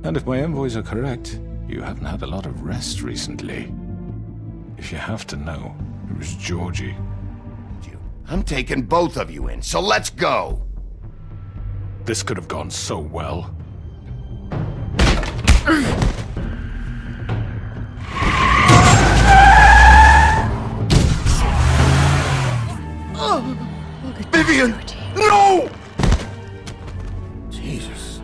And if my envoys are correct, you haven't had a lot of rest recently. If you have to know, it was Georgie. I'm taking both of you in, so let's go! This could have gone so well. Vivian! No! Jesus.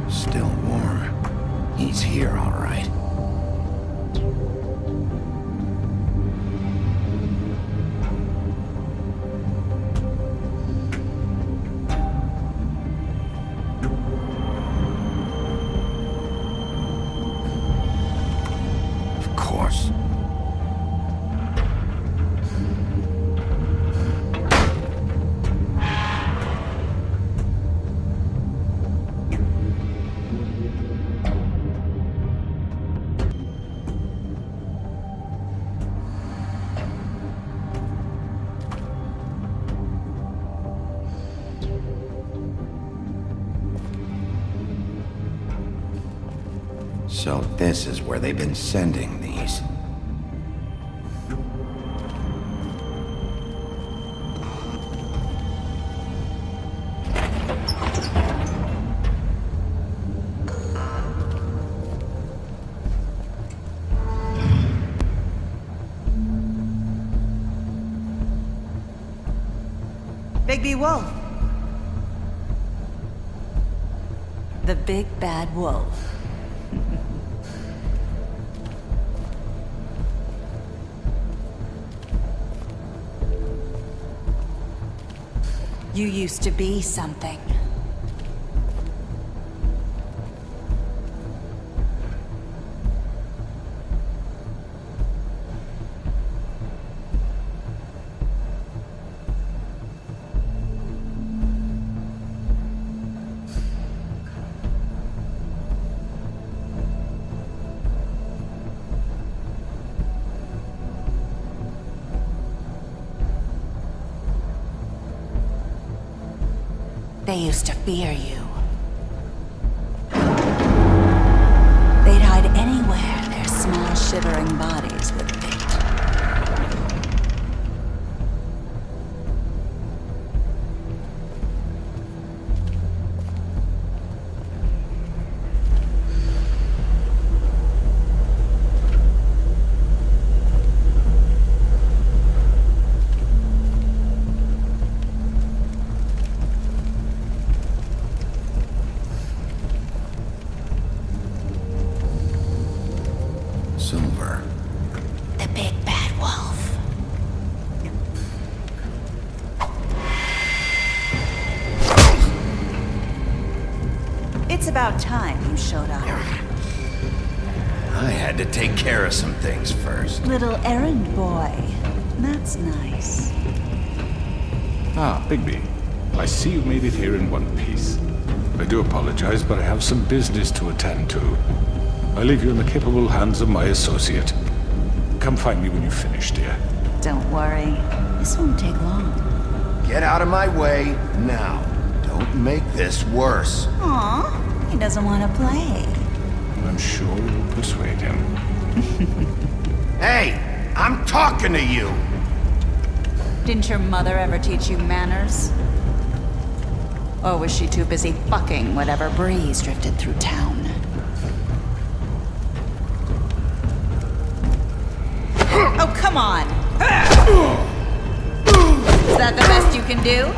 Still warm. He's here, all right. Of course. So this is where they've been sending these. Bigby Wolf. The Big Bad Wolf. You used to be something. They used to fear you. They'd hide anywhere their small, shivering bodies would fit. Silver. The Big Bad Wolf. It's about time you showed up. I had to take care of some things first. Little errand boy. That's nice. Ah, Bigby. I see you made it here in one piece. I do apologize, but I have some business to attend to. I leave you in the capable hands of my associate. Come find me when you've finished, dear. Don't worry. This won't take long. Get out of my way now. Don't make this worse. Aw, he doesn't want to play. I'm sure you'll persuade him. Hey, I'm talking to you! Didn't your mother ever teach you manners? Or was she too busy fucking whatever breeze drifted through town? Oh, come on! Is that the best you can do?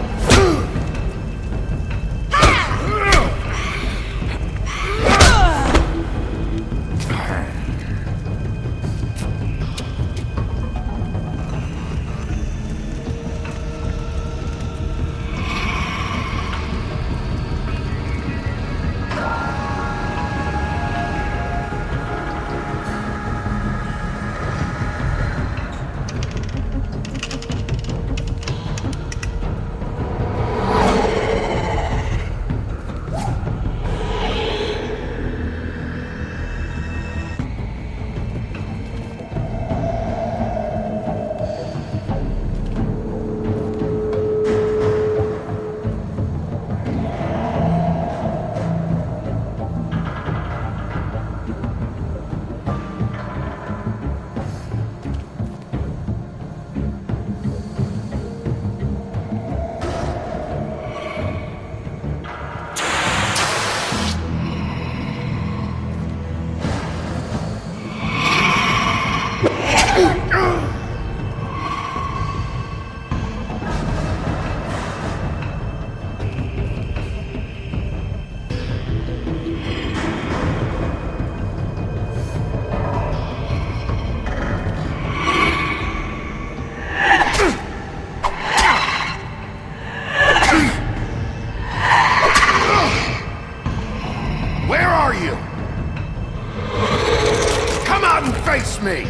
Where are you? Come out and face me!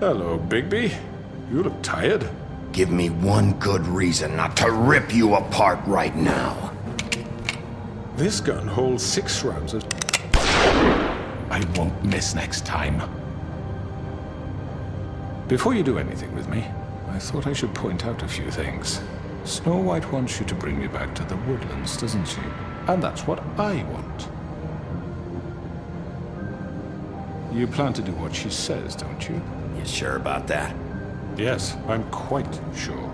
Hello, Bigby. You look tired. Give me one good reason not to rip you apart right now. This gun holds 6 rounds of... I won't miss next time. Before you do anything with me, I thought I should point out a few things. Snow White wants you to bring me back to the woodlands, doesn't she? And that's what I want. You plan to do what she says, don't you? You sure about that? Yes, I'm quite sure.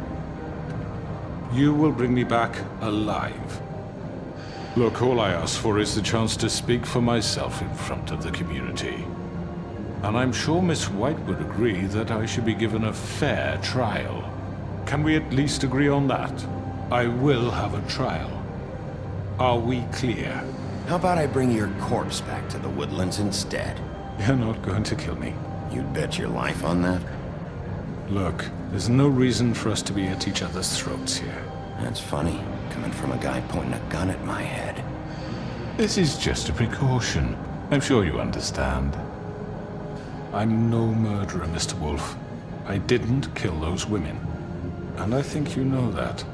You will bring me back alive. Look, all I ask for is the chance to speak for myself in front of the community. And I'm sure Miss White would agree that I should be given a fair trial. Can we at least agree on that? I will have a trial. Are we clear? How about I bring your corpse back to the woodlands instead? You're not going to kill me. You'd bet your life on that? Look, there's no reason for us to be at each other's throats here. That's funny, coming from a guy pointing a gun at my head. This is just a precaution. I'm sure you understand. I'm no murderer, Mr. Wolf. I didn't kill those women. And I think you know that.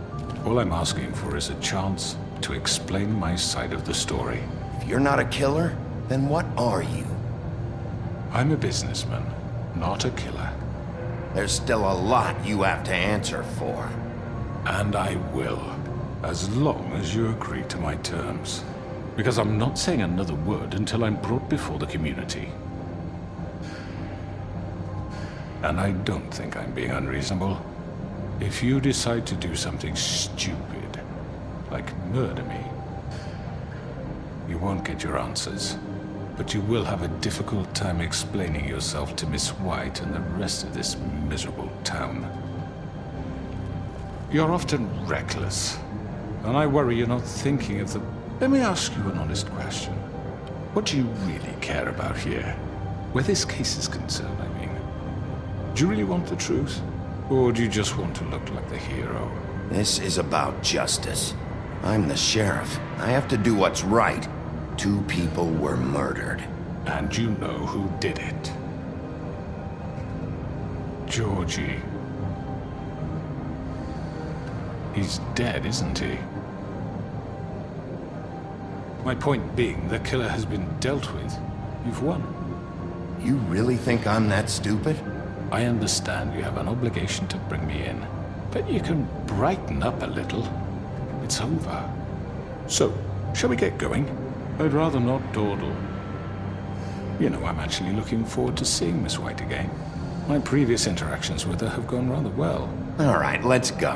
All I'm asking for is a chance to explain my side of the story. If you're not a killer, then what are you? I'm a businessman, not a killer. There's still a lot you have to answer for. And I will, as long as you agree to my terms. Because I'm not saying another word until I'm brought before the community. And I don't think I'm being unreasonable. If you decide to do something stupid, like murder me, you won't get your answers. But you will have a difficult time explaining yourself to Miss White and the rest of this miserable town. You're often reckless, and I worry you're not thinking of the... Let me ask you an honest question. What do you really care about here? Where this case is concerned, I mean. Do you really want the truth? Or do you just want to look like the hero? This is about justice. I'm the sheriff. I have to do what's right. 2 people were murdered. And you know who did it. Georgie. He's dead, isn't he? My point being, the killer has been dealt with. You've won. You really think I'm that stupid? I understand you have an obligation to bring me in, but you can brighten up a little. It's over. So, shall we get going? I'd rather not dawdle. You know, I'm actually looking forward to seeing Miss White again. My previous interactions with her have gone rather well. All right, let's go.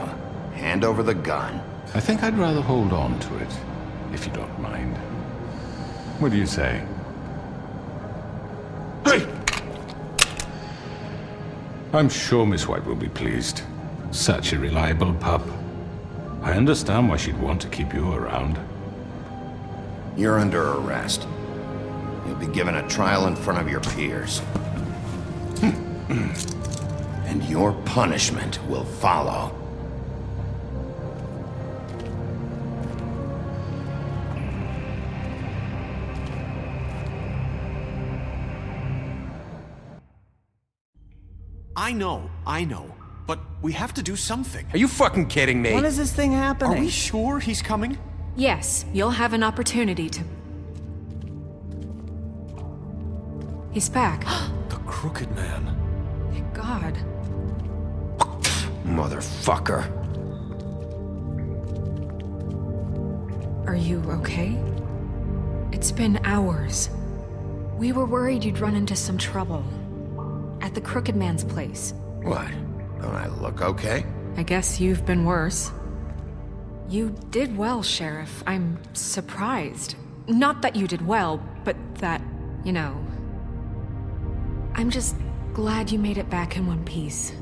Hand over the gun. I think I'd rather hold on to it, if you don't mind. What do you say? Hey! I'm sure Miss White will be pleased. Such a reliable pup. I understand why she'd want to keep you around. You're under arrest. You'll be given a trial in front of your peers. And your punishment will follow. I know. But we have to do something. Are you fucking kidding me? When is this thing happening? Are we sure he's coming? Yes, you'll have an opportunity to... He's back. The Crooked Man. Thank God. Motherfucker. Are you okay? It's been hours. We were worried you'd run into some trouble. At the Crooked Man's place. What? Don't I look okay? I guess you've been worse. You did well, Sheriff. I'm surprised. Not that you did well, but that, you know... I'm just glad you made it back in one piece.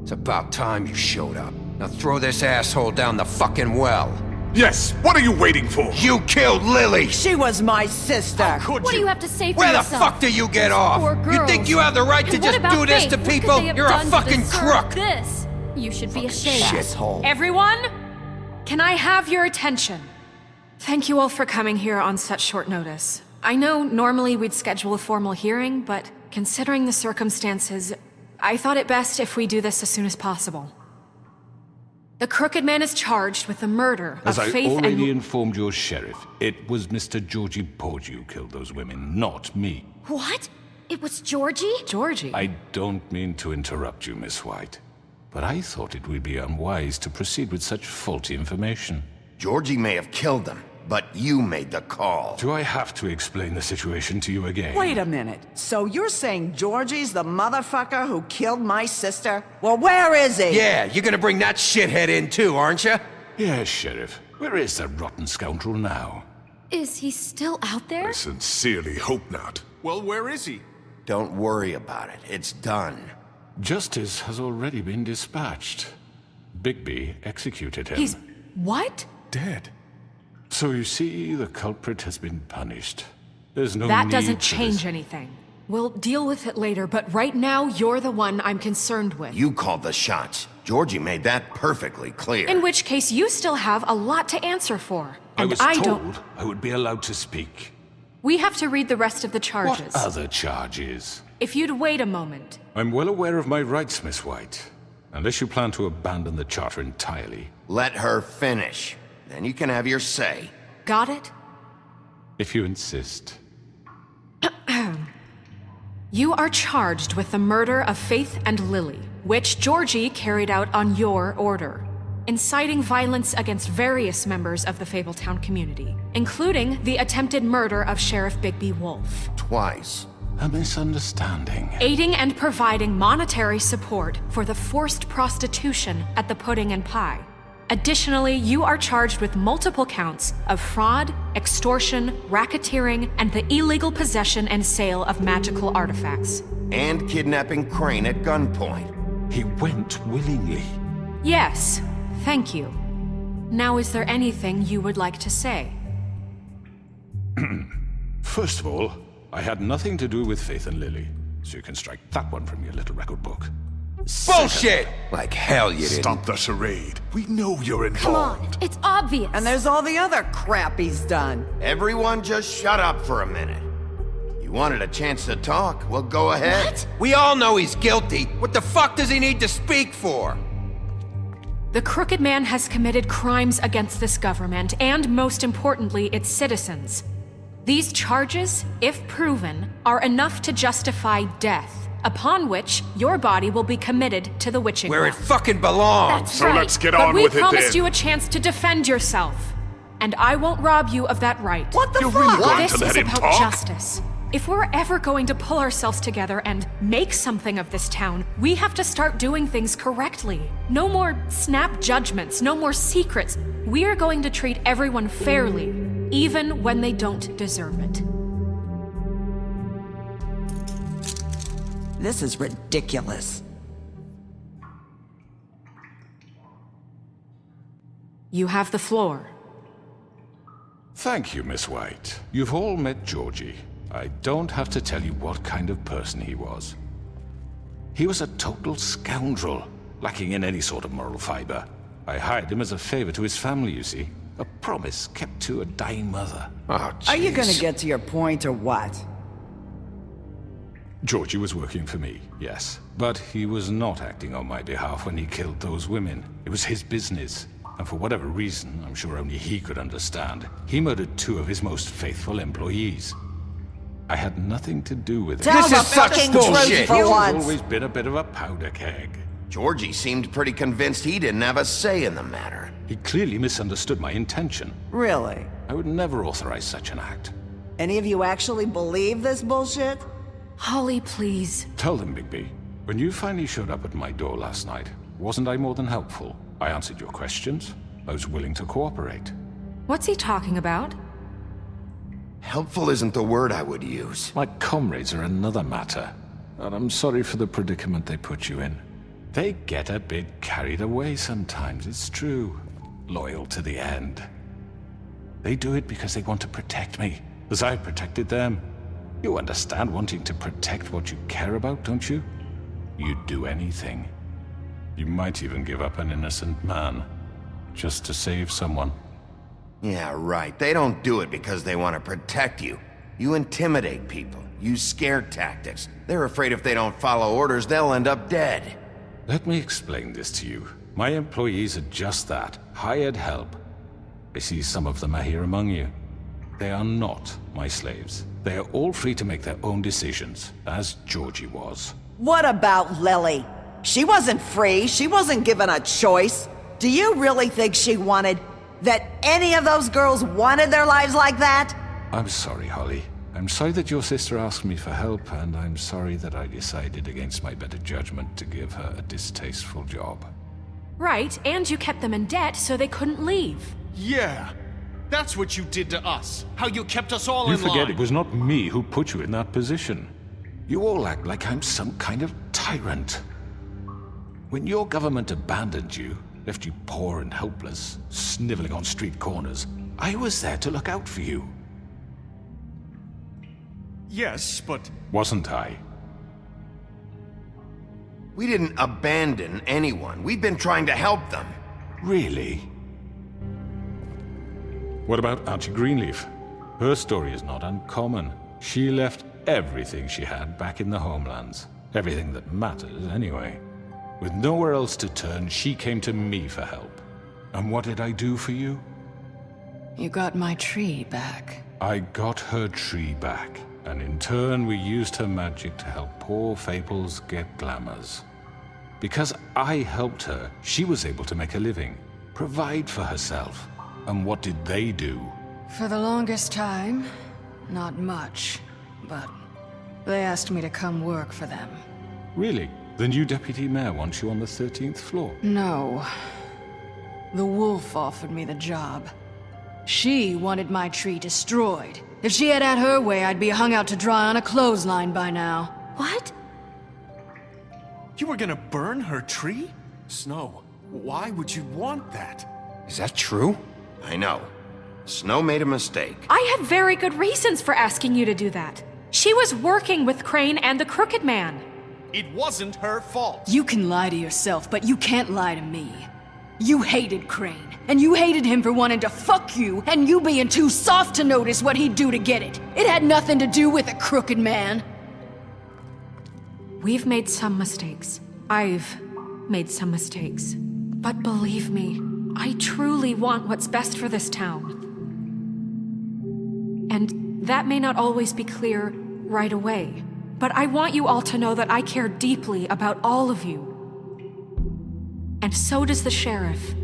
It's about time you showed up. Now throw this asshole down the fucking well. Yes, what are you waiting for? You killed Lily! She was my sister. Could What do you? you have to say for Where the yourself? fuck do you get off? Poor You think girls. you have the right to And what just about do this Faith? to What could people? they have You're a done to fucking deserve crook! This. You should be ashamed. Shithole. Everyone, can I have your attention? Thank you all for coming here on such short notice. I know normally we'd schedule a formal hearing, but considering the circumstances, I thought it best if we do this as soon as possible. The Crooked Man is charged with the murder As of I Faith already and... informed your sheriff, it was Mr. Georgie Porgy who killed those women, not me. What? It was Georgie? Georgie? I don't mean to interrupt you, Miss White, but I thought it would be unwise to proceed with such faulty information. Georgie may have killed them, but you made the call. Do I have to explain the situation to you again? Wait a minute. So you're saying Georgie's the motherfucker who killed my sister? Well, where is he? Yeah, you're gonna bring that shithead in too, aren't you? Yes, Sheriff. Where is that rotten scoundrel now? Is he still out there? I sincerely hope not. Well, where is he? Don't worry about it. It's done. Justice has already been dispatched. Bigby executed him. He's... what? Dead. So you see, the culprit has been punished. There's no That need doesn't for change this. anything. We'll deal with it later, but right now, you're the one I'm concerned with. You called the shots. Georgie made that perfectly clear. In which case, you still have a lot to answer for. I And was I told don't... I would be allowed to speak. We have to read the rest of the charges. What other charges? If you'd wait a moment. I'm well aware of my rights, Miss White. Unless you plan to abandon the charter entirely. Let her finish. Then you can have your say. Got it? If you insist. You are charged with the murder of Faith and Lily, which Georgie carried out on your order, inciting violence against various members of the Fabletown community, including the attempted murder of Sheriff Bigby Wolf. Twice. A misunderstanding. Aiding and providing monetary support for the forced prostitution at the Pudding and Pie. Additionally, you are charged with multiple counts of fraud, extortion, racketeering, and the illegal possession and sale of magical artifacts. And kidnapping Crane at gunpoint. He went willingly. Yes, thank you. Now, is there anything you would like to say? First of all, I had nothing to do with Faith and Lily, so you can strike that one from your little record book. Bullshit! Like hell you didn't. Stop the charade. We know you're Come involved. on, it's obvious. And there's all the other crap he's done. Everyone just shut up for a minute. You wanted a chance to talk? Well, go ahead. What? We all know he's guilty. What the fuck does he need to speak for? The Crooked Man has committed crimes against this government and, most importantly, its citizens. These charges, if proven, are enough to justify death, upon which your body will be committed to the witching Where it well. fucking belongs. That's So right. let's get But on we with it promised then. you a chance to defend yourself, and I won't rob you of that right. What the You're fuck? really going This to let is him about talk? justice. If we're ever going to pull ourselves together and make something of this town, we have to start doing things correctly. No more snap judgments, no more secrets. We are going to treat everyone fairly, even when they don't deserve it. This is ridiculous. You have the floor. Thank you, Miss White. You've all met Georgie. I don't have to tell you what kind of person he was. He was a total scoundrel, lacking in any sort of moral fiber. I hired him as a favor to his family, you see. A promise kept to a dying mother. Oh, Are you gonna jeez. get to your point or what? Georgie was working for me, yes. But he was not acting on my behalf when he killed those women. It was his business. And for whatever reason, I'm sure only he could understand, he murdered 2 of his most faithful employees. I had nothing to do with it. Tell This the is such fucking bullshit. truth for He's once. always been a bit of a powder keg. Georgie seemed pretty convinced he didn't have a say in the matter. He clearly misunderstood my intention. Really? I would never authorize such an act. Any of you actually believe this bullshit? Holly, please. Tell them, Bigby. When you finally showed up at my door last night, wasn't I more than helpful? I answered your questions. I was willing to cooperate. What's he talking about? Helpful isn't the word I would use. My comrades are another matter, and I'm sorry for the predicament they put you in. They get a bit carried away sometimes, it's true. Loyal to the end. They do it because they want to protect me, as I protected them. You understand wanting to protect what you care about, don't you? You'd do anything. You might even give up an innocent man, just to save someone. Yeah, right. They don't do it because they want to protect you. You intimidate people, use scare tactics. They're afraid if they don't follow orders, they'll end up dead. Let me explain this to you. My employees are just that, hired help. I see some of them are here among you. They are not my slaves. They are all free to make their own decisions, as Georgie was. What about Lily? She wasn't free. She wasn't given a choice. Do you really think she wanted... that any of those girls wanted their lives like that? I'm sorry, Holly. I'm sorry that your sister asked me for help, and I'm sorry that I decided against my better judgment to give her a distasteful job. Right, and you kept them in debt so they couldn't leave. Yeah. That's what you did to us. How you kept us all You in line. forget it was not me who put you in that position. You all act like I'm some kind of tyrant. When your government abandoned you, left you poor and helpless, sniveling on street corners, I was there to look out for you. Yes, but... Wasn't I? We didn't abandon anyone. We've been trying to help them. Really? What about Auntie Greenleaf? Her story is not uncommon. She left everything she had back in the homelands. Everything that matters, anyway. With nowhere else to turn, she came to me for help. And what did I do for you? You got my tree back. I got her tree back, and in turn we used her magic to help poor Fables get glamours. Because I helped her, she was able to make a living, provide for herself. And what did they do? For the longest time, not much. But they asked me to come work for them. Really? The new deputy mayor wants you on the 13th floor? No. The wolf offered me the job. She wanted my tree destroyed. If she had her way, I'd be hung out to dry on a clothesline by now. What? You were gonna burn her tree? Snow, why would you want that? Is that true? I know. Snow made a mistake. I had very good reasons for asking you to do that. She was working with Crane and the Crooked Man. It wasn't her fault. You can lie to yourself, but you can't lie to me. You hated Crane, and you hated him for wanting to fuck you, and you being too soft to notice what he'd do to get it. It had nothing to do with a Crooked Man. We've made some mistakes. I've made some mistakes. But believe me, I truly want what's best for this town. And that may not always be clear right away. But I want you all to know that I care deeply about all of you. And so does the sheriff.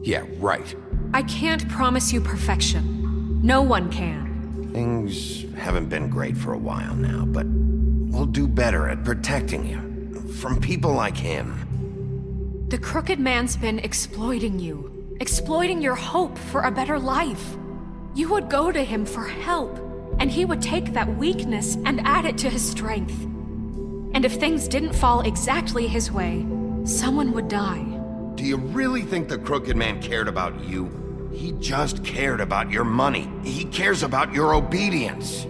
Yeah, right. I can't promise you perfection. No one can. Things haven't been great for a while now, but we'll do better at protecting you. From people like him. The Crooked Man's been exploiting you. Exploiting your hope for a better life. You would go to him for help, and he would take that weakness and add it to his strength. And if things didn't fall exactly his way, someone would die. Do you really think the Crooked Man cared about you? He just cared about your money. He cares about your obedience.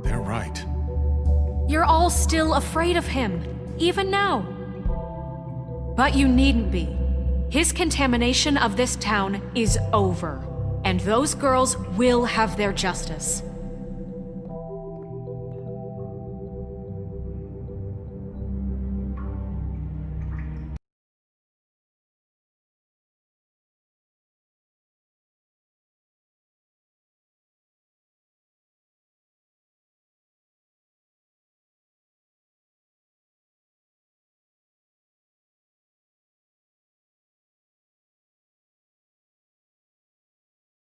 They're right. You're all still afraid of him, even now. But you needn't be. His contamination of this town is over, and those girls will have their justice.